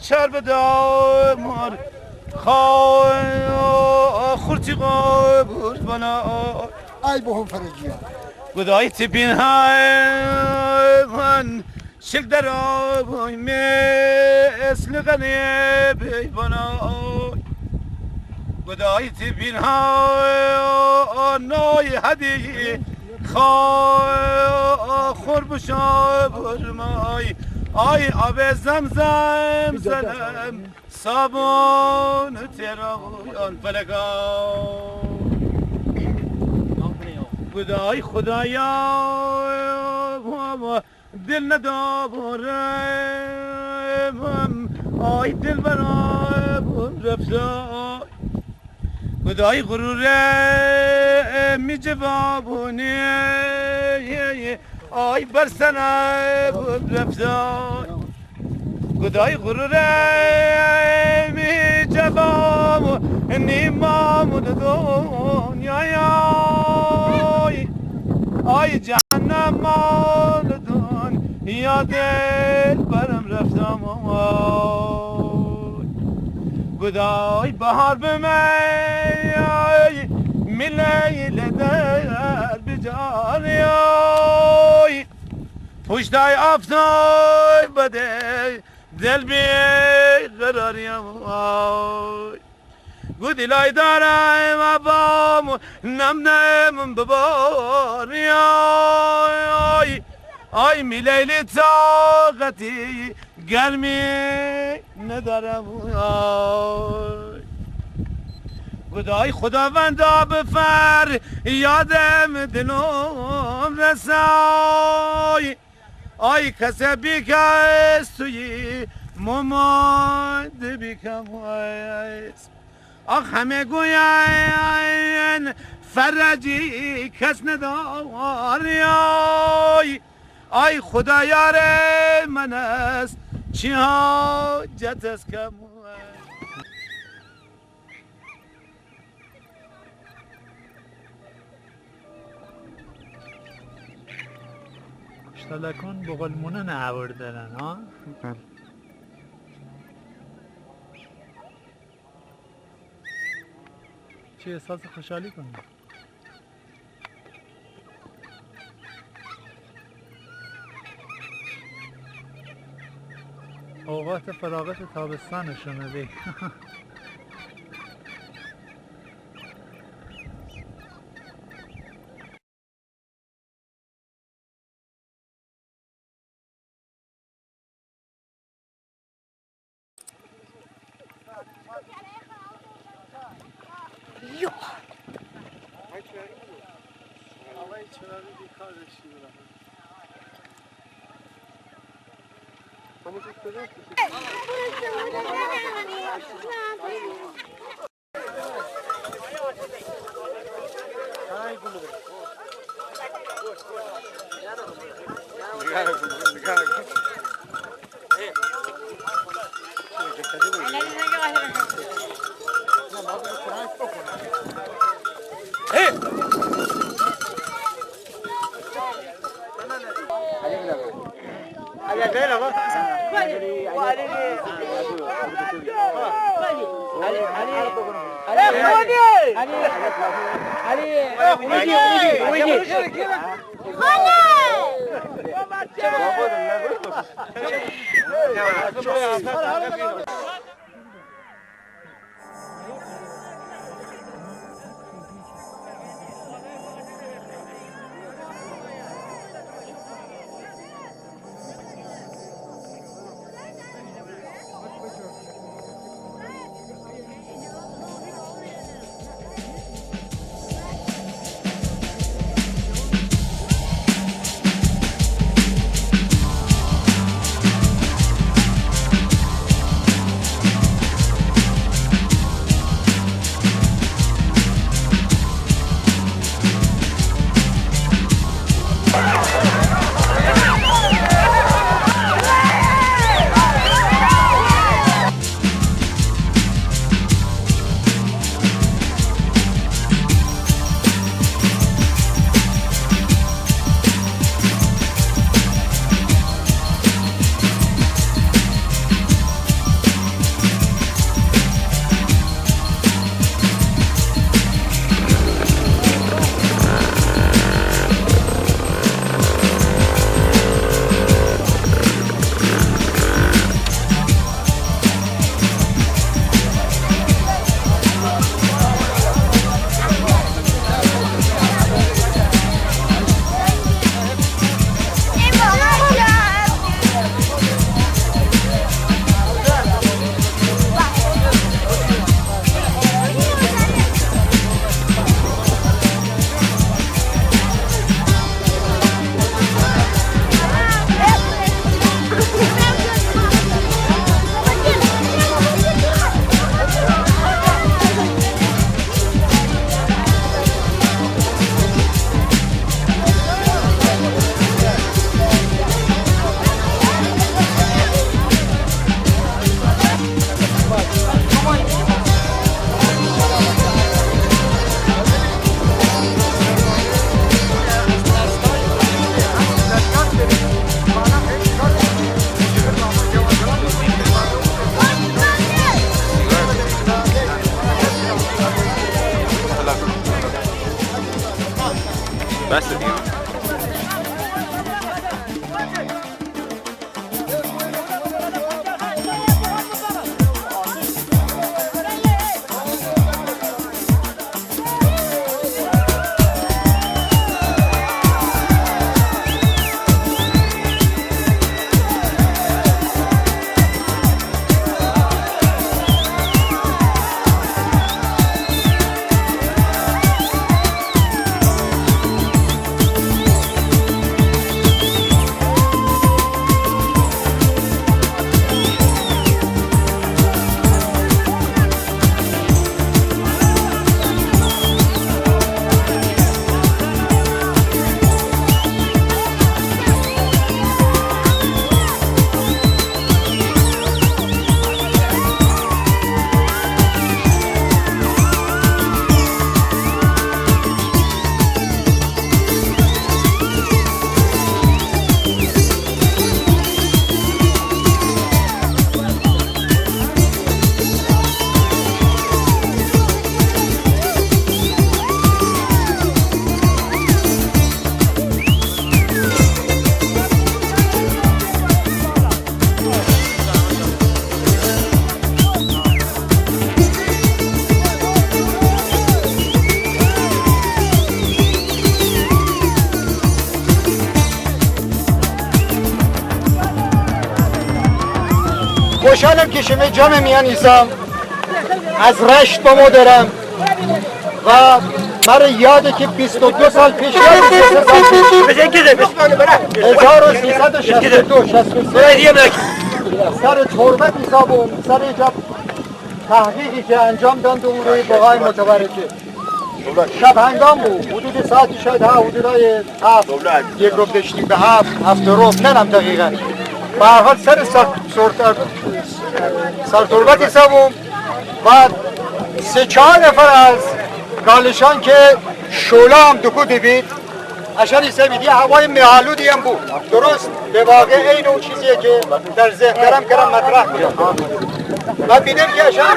چار بدار خورتی قبول بنا ای بهم فرجیه گدای تبین های من شل در آبای مثل غنی بی بنا گدای تبین های نای هدی خور بشا برمای آی آب زمزم زنم صابون ترایان فلکا خدای خدایا دل ندارم آی دل برام رفتا خدای غرور می جوابونی آی برسنم رفتا خدای غرور می جوابونی مامون دنیای آی جهنم مال دون یا دل برم رفتم گدای بهار به من میلیل در بجاری پشتای آفتای بده دل بی قراریم گودی لای دارم ابام نم نم بباری آی میلیل طاقتی گرمی ندارم گدای خداوندا بفر یادم دلم رسای آی کسی بیکست توی مماد بیکم است آخ همه گوین فرجی کس نداری آی خدا یار من است چی حاجت است کم شتلکون بغلمونه نه دارن ها چی احساس خوشحالی کنی؟ اوقات فراغت تابستانشونه دی خوشحالم که شما جمع میان ایسام از رشت با ما دارم و برای یاده که 22 سال پیش 1362 سر تربت ایسابون سر ایجاب تحقیقی که انجام داد اون روی بقای متبرکه شب هنگام بود حدود ساعتی شاید حدودای 7 یک رو داشتیم به 7 رو ننم دقیقا به هر حال سر تربت ایسابون و 3-4 نفر از گالشان که شولا هم دکو دید اشان ایسا میدی هوای محالودی هم بود درست به واقع این اون چیزیه که در ذهن کردم مطرح کنم من بیدم که اشان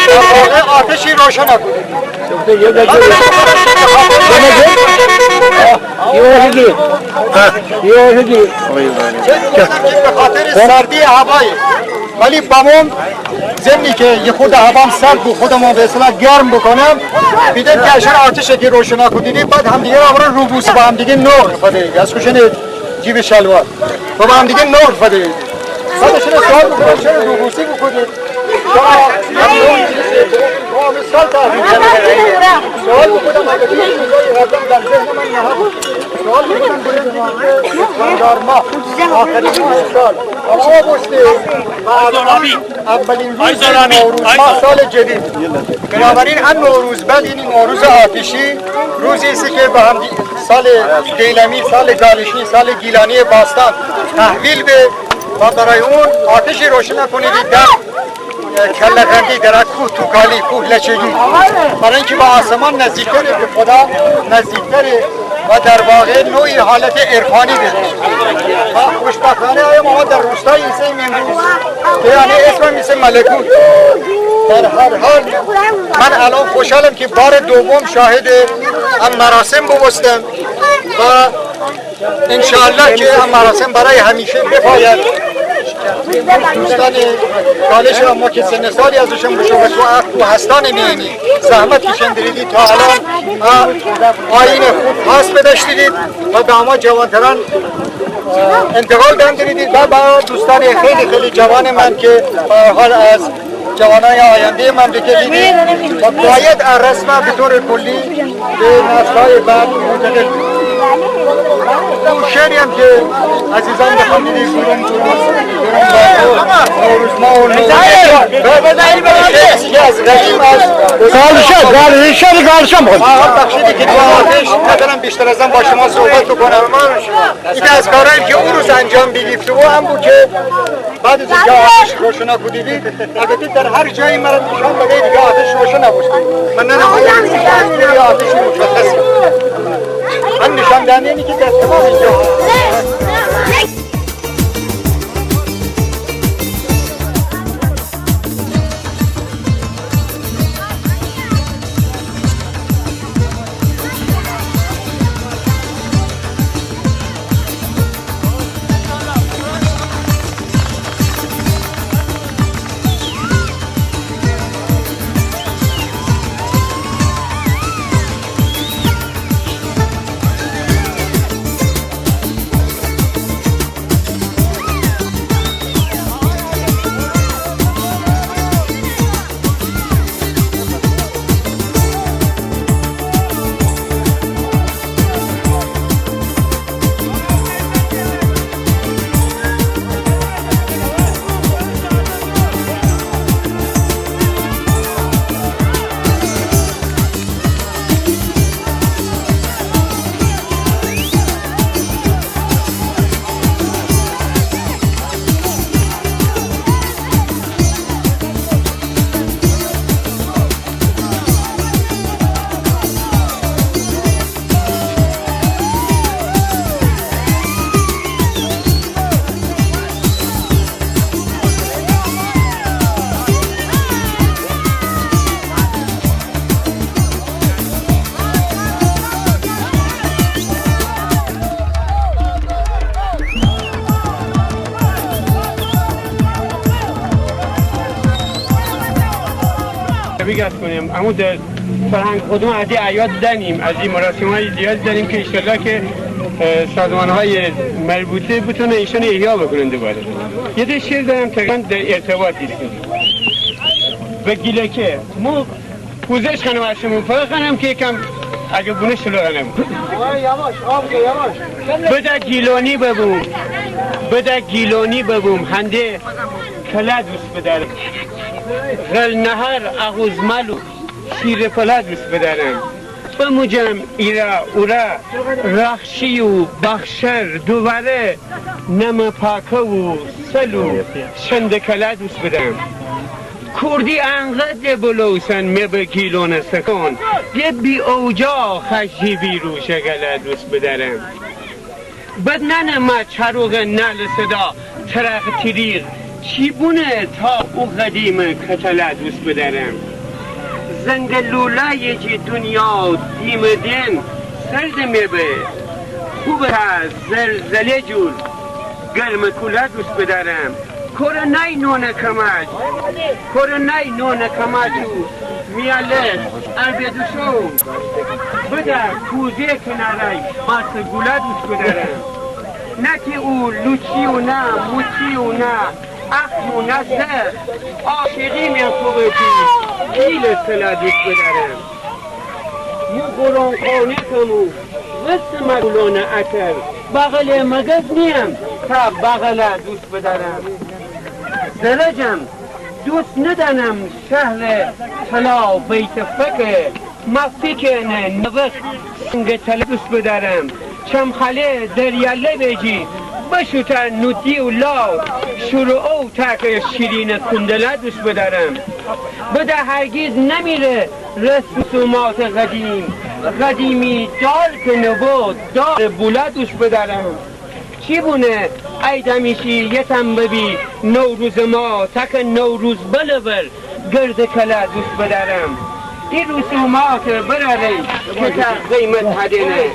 در واقع آتشی روشن نکنید به خاطر سردی هوای ولی بامون زمینی که یه خود هوام سرد بود خودمون به اصطلاح گرم بکنم بیدم که اشان آتشی که روشن نکنید بعد همدیگه رو روبوس با همدیگه نور فدهید از خوشن جیب شلوار با همدیگه نور فدهید بعدش سوال بکنم چرا روبوسی بکنید سوال تحبیل سوال بکنم اگر چیزایی غزم در ذهن من نهار سوال بکنم بندار ما آخرین سال اما بسته اولین روز نوروز ما سال جدید بنابراین هم نوروز بعد این نوروز آتشی روزی است که به هم سال دیلمی سال گالشی سال گیلانی باستان تحویل به و برای اون آتشی روشن کنید در کلغندی در کوه توکالی کوه لچگی برای اینکه با آسمان نزدیکتر به خدا نزدیکتر و در واقع نوعی حالت عرفانی بده خوشبختانه ما در روستای ایسای امروز که یعنی اسم میشه ملکوت در هر حال من الان خوشحالم که بار دوم شاهد هم مراسم ببستم و انشاءالله که هم مراسم برای همیشه بپاید دوستان کالش را ما که سن سالی ازشون بشوبت و هستان میینی زحمت کشن دریدید تا الان آیین خوب خاص بداشتیدید و به اما جوانتران انتقال دریدید و با دوستان خیلی جوان من که حال از جوانای آینده مملکت دیدید و باید رسما به طور کلی به نسل‌های بعد منتقل اون شعری هم که عزیزان بخوندیدید نوروز ما و نوروز از قدیم از گالشم بود بخشیدی که تو آتش ندارم بیشتر ازم با شما صحبت بکنم این از کارهایی که اون روز انجام بگیفته و هم بود که بعد از اینکه آتش روشن کردید البته در هر جایی مرا نشان بده دیگه آتش روشن نبود من نمی‌دونم آتش مشخص من نشان دهنده اینی که در تمام اینجا بگذ کنیم اما در فرهنگ خودمون از این عیاد دنیم از این مراسم های زیاد داریم که انشالله که سازمان های مربوطه بتونه ایشون احیا بکنن دوباره. یه ده شعر دارم تقریبا در ارتباطی است به گیلکه مو پوزش کنم اشمون فرق کنم که یکم اگه بونه شلوغ نمون بده گیلانی ببوم هنده کلا دوست بدارم غل نهر اغوز ملو شیر پلا دوست بدارم بموجم ایرا اورا رخشی و بخشر دوباره نم پاکه و سلو شند کلا دوست بدارم کردی انقدر بلوسن می به گیلون سکن یه بی اوجا خشی بی روشه گله دوست بدارم بدنن ما چروغ نل صدا ترخ تیریغ چی بونه تا او قدیم کتله دوست بدارم زنگ لولای جی دنیا دیم دین سرد می به خوب هست زلزله جول گرم کوله دوست بدارم کورنای نون کماجو میاله اربیدوشو بده کوزه کنارای مارس گوله دوست بدارم نکی او لوچی و نه موچی و نه اخم و نه زخ عاشقی می خوبه گیل سلا دوست بدارم مو قرآن خانه کمو وست مگلون اتر بغل مگز نیم تا بغل دوست بدارم درجم دوست ندانم شهر طلا بیت فکر ما فکر نه نوست سنگ طلا دوست بدارم چمخاله دریاله بجی بشوتر نوتی و لاو شروع او تاک شیرین کندله دوست بدارم بده هرگیز نمیره رسومات قدیمی دار که نبود دار بولا دوست بدارم چی بونه ای دمیشی یتم ببی نوروز ما تک نوروز بلور گرد کلا دوست بدارم این رسومات براره که تا قیمت هدینه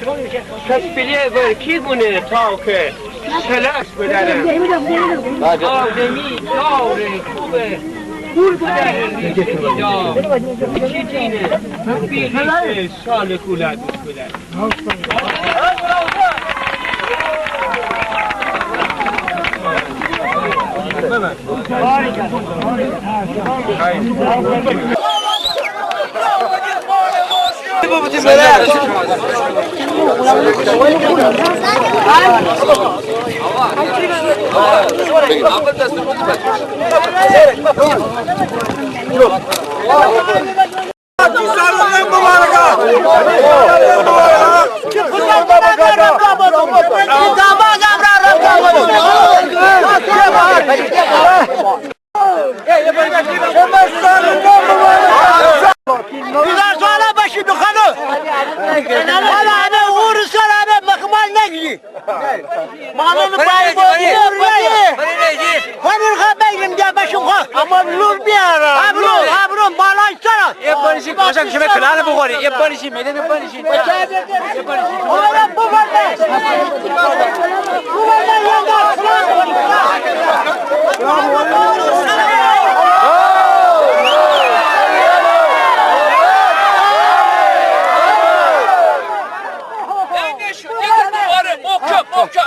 کشپیله بر کی بونه تا که شلاش بدارم آدمی داره خوبه پول بدارم چی دینه بیغیش شال کولا دوست بدارم محکم